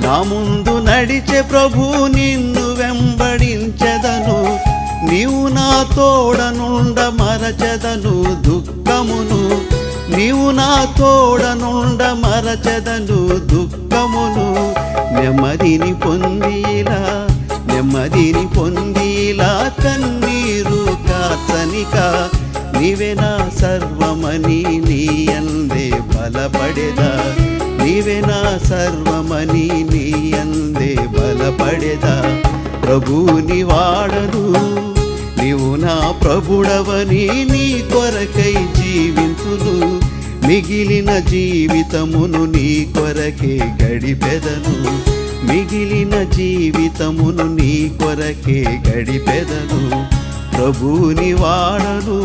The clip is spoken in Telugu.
నా ముందు నడిచే ప్రభు నిన్ను వెంబడించెదను, నీవు నా తోడనుండ మరచెదను దుఃఖమును, నీవు నా తోడనుండ మరచెదను దుఃఖమును. నెమ్మదిని పొందిలా కన్నీరు కార్చనిక, నీవే నా సర్వమని నీ యందే బలపడెదా, నీవే నా సర్వమని నీ యందే బలపడెదా. ప్రభుని వాడను నీవు నా ప్రభుడవని నీ కొరకై జీవింతును, మిగిలిన జీవితమును నీ కొరకే గడిపెదను, మిగిలిన జీవితమును నీ కొరకే గడిపెదను. ప్రభుని వాడను.